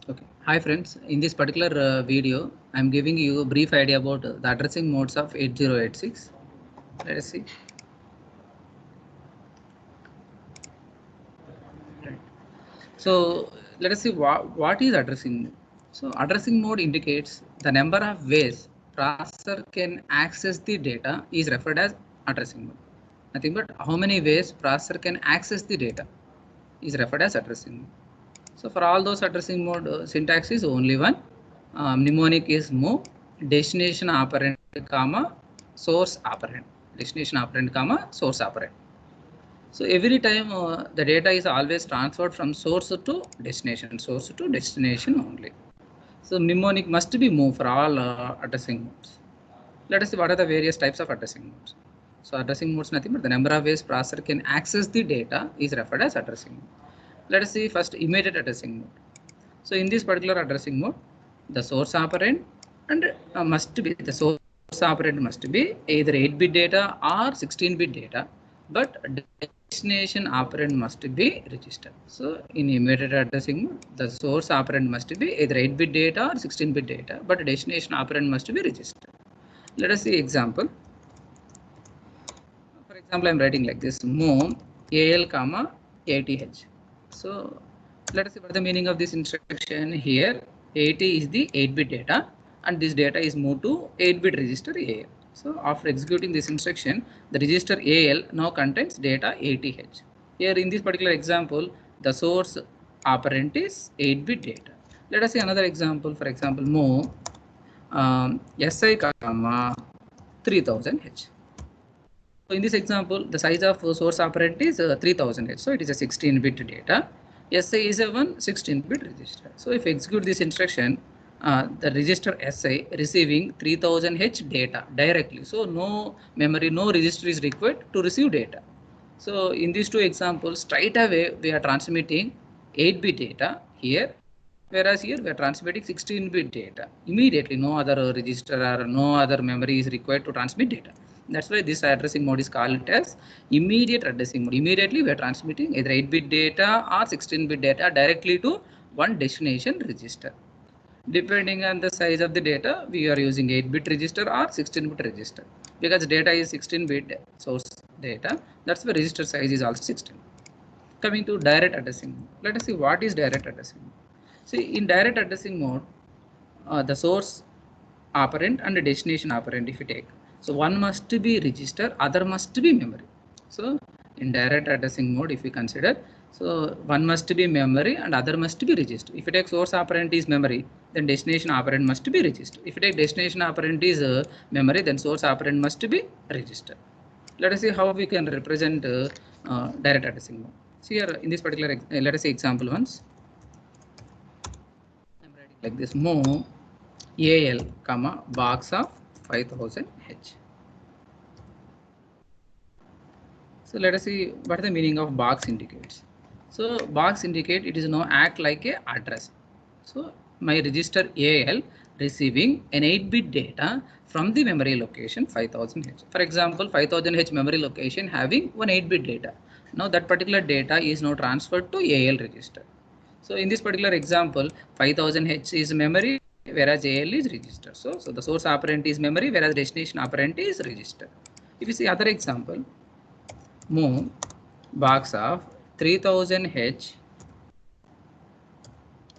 Okay. Hi friends, in this particular video, I am giving you a brief idea about the addressing modes of 8086. Let us see. Right. So let us see what is addressing mode. So addressing mode indicates the number of ways processor can access the data is referred as addressing mode. Nothing but how many ways processor can access the data is referred as addressing mode. So for all those addressing mode syntax is only one. Mnemonic is move, destination operand comma source operand, destination operand comma source operand. So every time the data is always transferred from source to destination only. So mnemonic must be move for all addressing modes. Let us see what are the various types of addressing modes. So addressing modes nothing but the number of ways processor can access the data is referred as addressing mode. Let us see first immediate addressing mode. So in this particular addressing mode, the source operand and must be the source operand must be either 8-bit data or 16-bit data, but destination operand must be registered. So in immediate addressing mode, the source operand must be either 8-bit data or 16-bit data, but destination operand must be registered. Let us see example. For example, I am writing like this: move AL comma ATH. So let us see what the meaning of this instruction here. 80 is the 8-bit data, and this data is moved to 8-bit register AL. So after executing this instruction, the register AL now contains data ATH. Here in this particular example, the source operand is 8-bit data. Let us see another example. For example, move SI comma 3000H. So in this example, the size of source operand is 3000H. So it is a 16-bit data. SI is a 16-bit register. So if you execute this instruction, the register SI receiving 3000H data directly. So no memory, no register is required to receive data. So in these two examples, straight away we are transmitting 8-bit data here, whereas here we are transmitting 16-bit data. Immediately, no other register or no other memory is required to transmit data. That's why this addressing mode is called as immediate addressing mode. Immediately we are transmitting either 8-bit data or 16-bit data directly to one destination register. Depending on the size of the data, we are using 8-bit register or 16-bit register. Because data is 16-bit source data, that's why register size is also 16. Coming to direct addressing mode. Let us see what is direct addressing mode. See, in direct addressing mode, the source operand and the destination operand if you take. So one must be register, other must be memory. So in direct addressing mode, if we consider, so one must be memory and other must be register. If you take source operand is memory, then destination operand must be register. If you take destination operand is memory, then source operand must be register. Let us see how we can represent direct addressing mode. See here in this particular, let us see example once. I'm writing like this: move AL comma box of 5000H. So let us see what the meaning of box indicates. So box indicate it is now act like a address. So my register AL receiving an 8-bit data from the memory location 5000H. For example, 5000H memory location having one 8-bit data. Now that particular data is now transferred to AL register. So in this particular example, 5000H is memory, whereas AL is register. So the source operand is memory, whereas destination operand is register. If you see other example, move box of 3000H,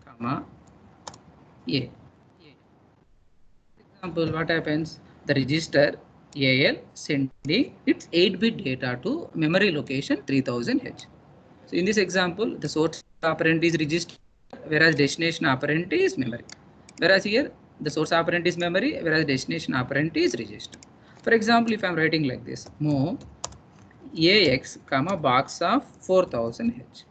comma A. Example, what happens? The register AL sending its 8-bit data to memory location 3000H. So in this example, the source operand is register, whereas destination operand is memory. Whereas here, the source operand is memory, whereas destination operand is register. For example, if I am writing like this, move AX, comma box of 4000H.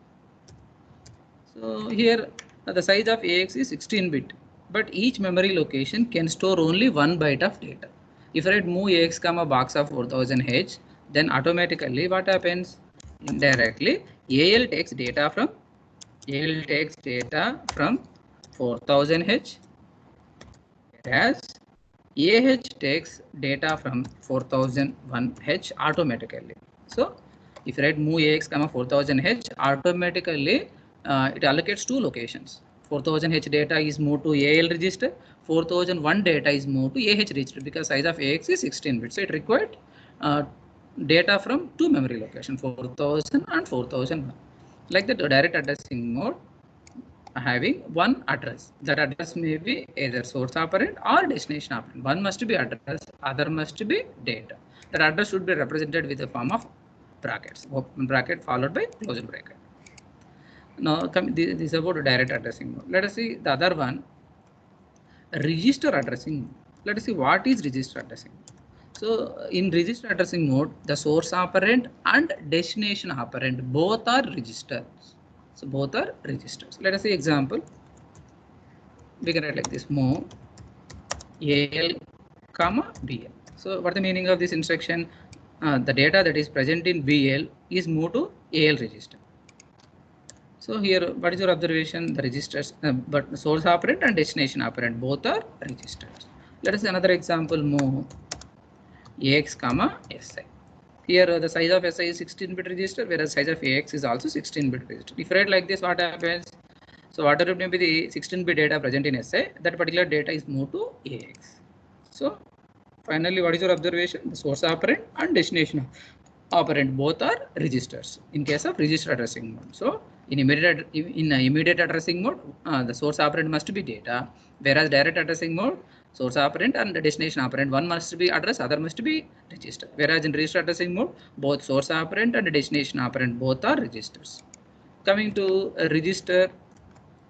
So here, the size of AX is 16-bit, but each memory location can store only 1 byte of data. If I write move AX, comma box of 4000H, then automatically what happens? Indirectly, AL takes data from 4000H, whereas AH takes data from 4001H automatically. So if you write move AX, 4000H, automatically it allocates two locations. 4000H data is moved to AL register. 4001 data is moved to AH register because size of AX is 16 bits. So it required data from two memory locations, 4000 and 4001. Like the direct addressing mode having one address. That address may be either source operand or destination operand. One must be address, other must be data. That address should be represented with the form of brackets, open bracket followed by closed bracket. Now this is about direct addressing mode. Let us see the other one, register addressing. Let us see what is register addressing. So in register addressing mode, the source operand and destination operand both are registers. So both are registers. Let us see example. We can write like this: move AL, BL. So what is the meaning of this instruction? The data that is present in BL is moved to AL register. So here, what is your observation? The registers, but the source operand and destination operand both are registers. Let us see another example: move AX, SI. Here the size of SI is 16-bit register, whereas size of AX is also 16-bit register. If you write like this, what happens? So whatever may be the 16-bit data present in SI, that particular data is moved to AX. So finally, what is your observation? The source operand and destination operand both are registers in case of register addressing mode. So in immediate addressing mode, the source operand must be data, whereas direct addressing mode, source operand and the destination operand, one must be address, other must be register. Whereas in register addressing mode, both source operand and the destination operand both are registers. Coming to register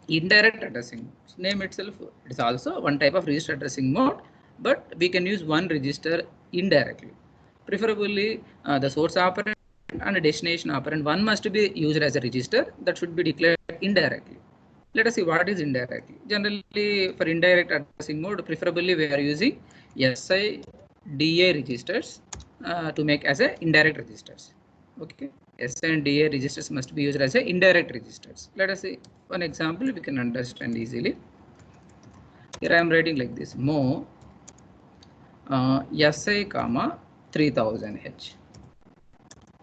indirect addressing mode, name itself, it is also one type of register addressing mode, but we can use one register indirectly. Preferably the source operand and the destination operand, one must be used as a register that should be declared indirectly. Let us see what is indirectly. Generally, for indirect addressing mode, preferably we are using SI, DA registers to make as a indirect registers. Okay, SI and DA registers must be used as a indirect registers. Let us see one example we can understand easily. Here I am writing like this: move SI, 3000H,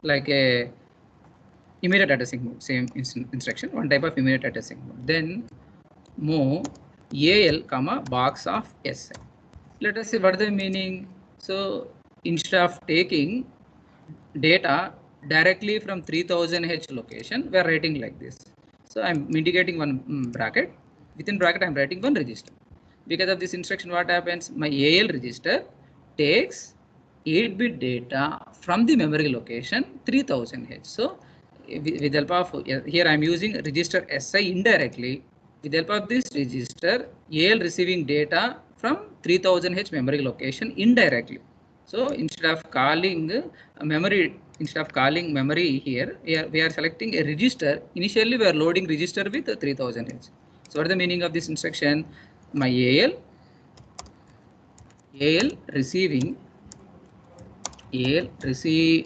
like a immediate addressing mode, same instruction, one type of immediate addressing mode. Then move AL, box of SI. Let us see what the meaning. So instead of taking data directly from 3000H location, we are writing like this. So I'm indicating one bracket. Within bracket, I'm writing one register. Because of this instruction, what happens? My AL register takes 8-bit data from the memory location 3000H. So with the help of, here I'm using register SI indirectly. With the help of this register, AL receiving data from 3000H memory location indirectly. So instead of calling memory, here, we are selecting a register. Initially, we are loading register with 3000H. So what is the meaning of this instruction? My AL receiving 8-bit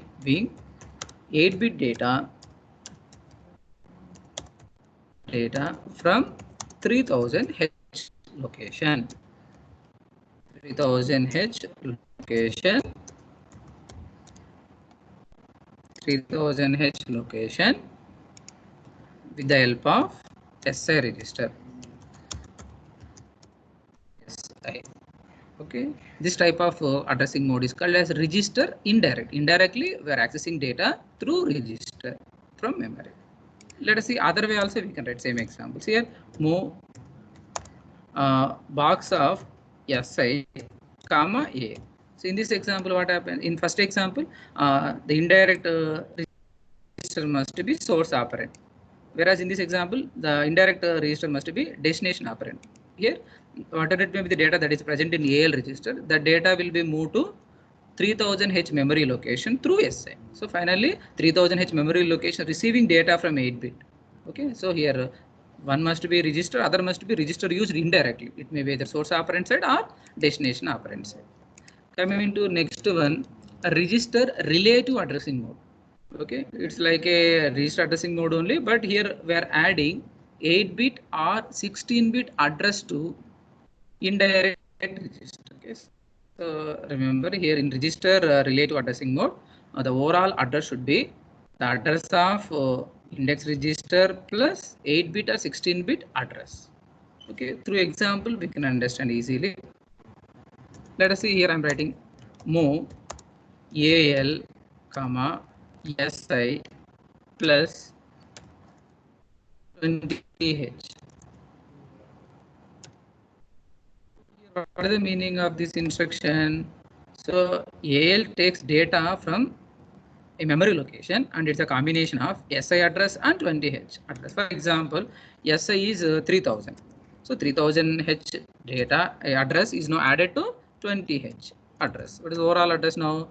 data from 3000H location. 3000H location with the help of SI register. SI. Okay, this type of addressing mode is called as register indirect. Indirectly, we are accessing data through register from memory. Let us see other way also we can write same examples. Here, move box of SI, A. So in this example, what happened? In first example, the indirect register must be source operand, whereas in this example, the indirect register must be destination operand. Here, whatever it may be the data that is present in AL register, the data will be moved to 3000H memory location through SI. So finally, 3000H memory location receiving data from 8-bit. Okay, so here one must be register, other must be register used indirectly. It may be either source operand side or destination operand side. Coming into next one, a register relative addressing mode. Okay, it's like a register addressing mode only, but here we are adding 8-bit or 16-bit address to indirect register. Okay, so remember here in register relative addressing mode, the overall address should be the address of index register plus 8-bit or 16-bit address. Okay, through example we can understand easily. Let us see here. I'm writing move AL comma SI plus 20H. What is the meaning of this instruction? So AL takes data from a memory location and it's a combination of SI address and 20H address. For example, SI is 3000. So 3000H data address is now added to 20H address. What is the overall address now?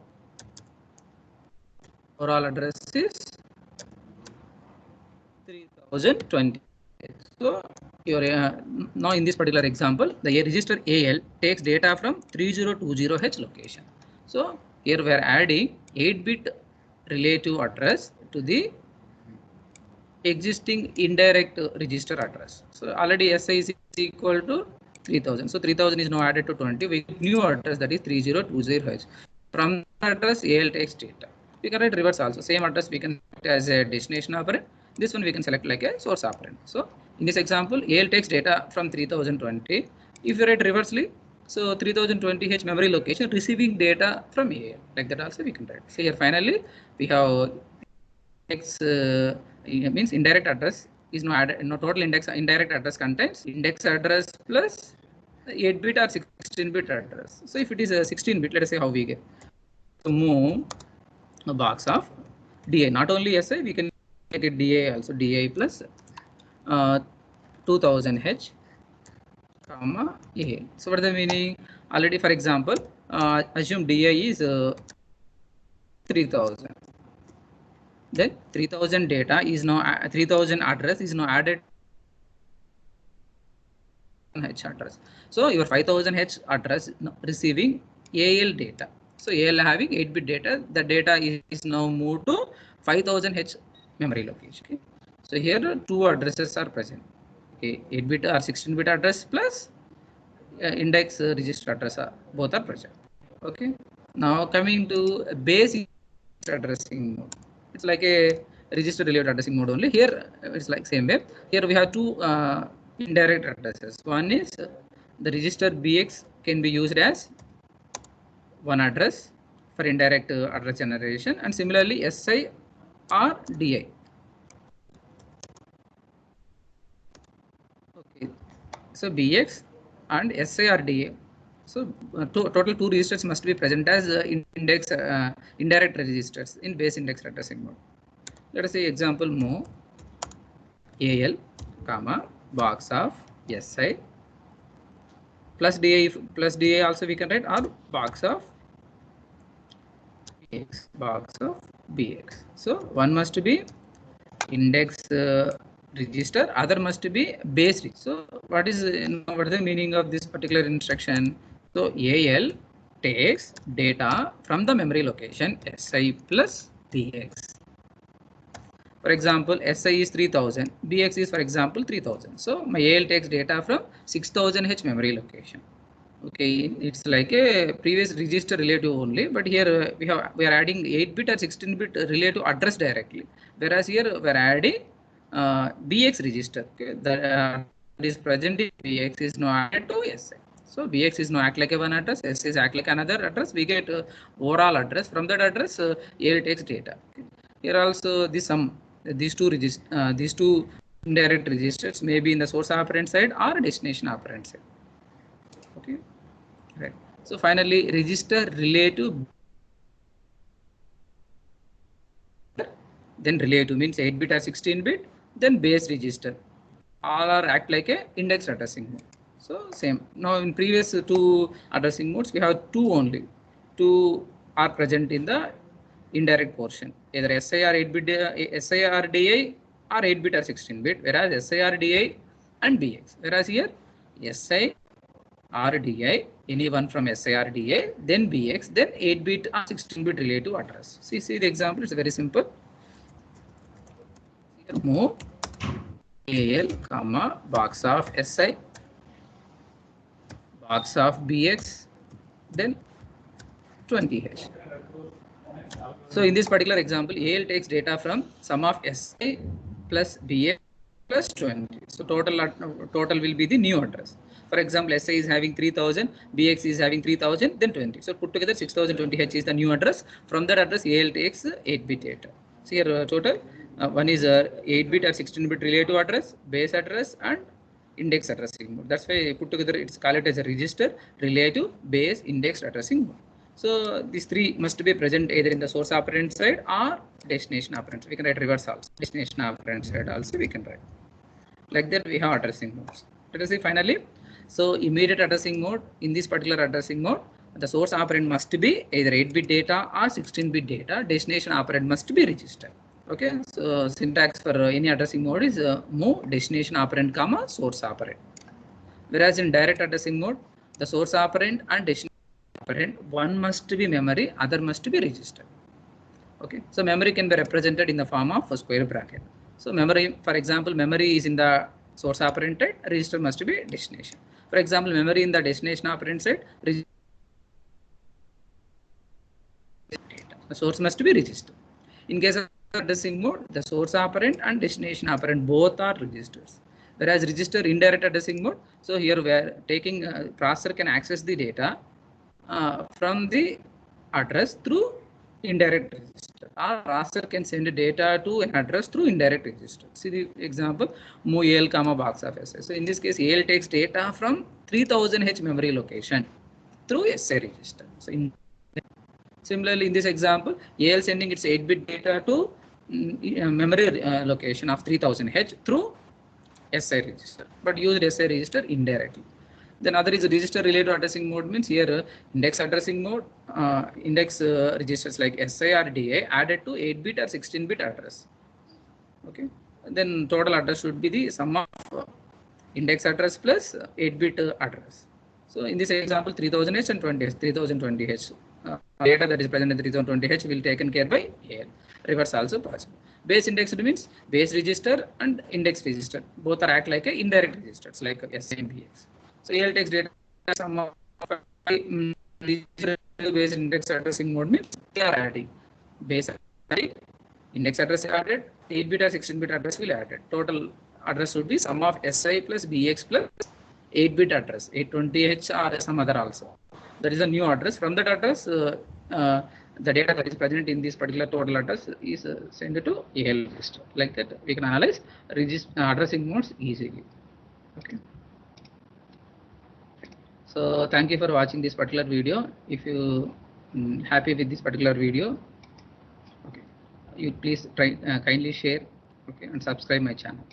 Overall address is 3020. So your now in this particular example, the register AL takes data from 3020H location. So here we are adding 8-bit relative address to the existing indirect register address. So already SI is equal to 3000. So 3000 is now added to 20 with new address, that is 3020H. From the address AL takes data. We can write reverse also. Same address we can select as a destination operand. This one we can select like a source operand. So in this example, AL takes data from 3020. If you write reversely, so 3020H memory location receiving data from AL. Like that also we can write. So here finally we have index means indirect address is now added. No, total indirect address contains index address plus 8-bit or 16-bit address. So if it is a 16-bit, let us say how we get. So move a box of DI, not only SI, we can make it DI also, DI plus 2000H comma A. So what is the meaning? Already, for example, assume DI is 3000. Then 3000 data is now 3000 address is now added H address. So your 5000H address receiving AL data. So AL having 8-bit data, the data is now moved to 5000H memory location. Okay. So here two addresses are present. Okay, 8-bit or 16-bit address plus index register address, both are present. Okay. Now coming to base addressing mode. It's like a register related addressing mode only. Here it's like same way. Here we have two indirect addresses. One is the register BX can be used as one address for indirect address generation, and similarly SI or DI. Okay, so BX and SI or DI. So total two registers must be present as indirect registers in base index addressing mode. Let us say example move AL comma box of SI plus DI also we can write, or box of BX, box of BX. So one must be index register, other must be base. So what is what is the meaning of this particular instruction? So AL takes data from the memory location SI plus BX. For example, SI is 3000, BX is for example 3000. So my AL takes data from 6000H memory location. Okay, it's like a previous register relative only, but here we are adding 8-bit or 16-bit relative address directly, whereas here we are adding BX register. Okay, that is present in BX is now added to SI. So BX is now act like a one address, SI is act like another address. We get overall address. From that address, AL takes data. Okay. Here also this these two indirect registers may be in the source operand side or destination operand side. Okay, right. So finally, register relative, then relative means 8-bit or 16-bit, then base register. All are act like a index addressing mode. So same. Now in previous two addressing modes, we have two only. Two are present in the indirect portion, either SI or 8-bit SI or DI or 8-bit or 16-bit, whereas SI or DI and BX. Whereas here SI RDI, any one from SIRDA, then BX, then 8-bit or 16-bit relative address. See the example, it's very simple. Here move AL, comma, box of SI, box of BX, then 20H. So in this particular example, AL takes data from sum of SI plus BX plus 20. So total will be the new address. For example, SA is having 3000, BX is having 3000, then 20. So put together 6020H is the new address. From that address, AL takes 8-bit data. So here total one is 8-bit or 16-bit relative address, base address, and index addressing mode. That's why put together it's called it as a register, relative, base, index addressing mode. So these three must be present either in the source operand side or destination operand. We can write reverse also. Destination operand side also we can write. Like that we have addressing modes. Let us see finally. So immediate addressing mode, in this particular addressing mode, the source operand must be either 8-bit data or 16-bit data. Destination operand must be registered. Okay, so syntax for any addressing mode is move destination operand comma source operand. Whereas in direct addressing mode, the source operand and destination operand, one must be memory, other must be registered. Okay, so memory can be represented in the form of a square bracket. So memory, for example, memory is in the source operand side, register must be destination. For example, memory in the destination operand side, the source must be registered. In case of addressing mode, the source operand and destination operand both are registers. Whereas register indirect addressing mode, so here we are taking processor can access the data from the address through indirect register, or processor can send data to an address through indirect register. See the example, move AL comma box of SA. So in this case, AL takes data from 3000H memory location through SA register. So similarly, in this example, AL sending its 8-bit data to memory location of 3000H through SA register, but use SA register indirectly. Then other is register related addressing mode, means here index addressing mode, index registers like SA or DA added to 8-bit or 16-bit address. Okay, then total address should be the sum of index address plus 8-bit address. So in this example, 3000H and 3020H data that is present in 3020H will taken care by AL. Reverse also possible. Base indexed means base register and index register both are act like a indirect registers like SA and BX. So AL takes data sum of base index addressing mode means they are adding base added, index address added, 8-bit or 16-bit address will added. Total address would be sum of SI plus BX plus 8-bit address, 820H or some other also. That is a new address. From that address, the data that is present in this particular total address is sent to AL register. Like that, we can analyze addressing modes easily. Okay. So thank you for watching this particular video. If you happy with this particular video, okay, you please try kindly share, okay, and subscribe my channel.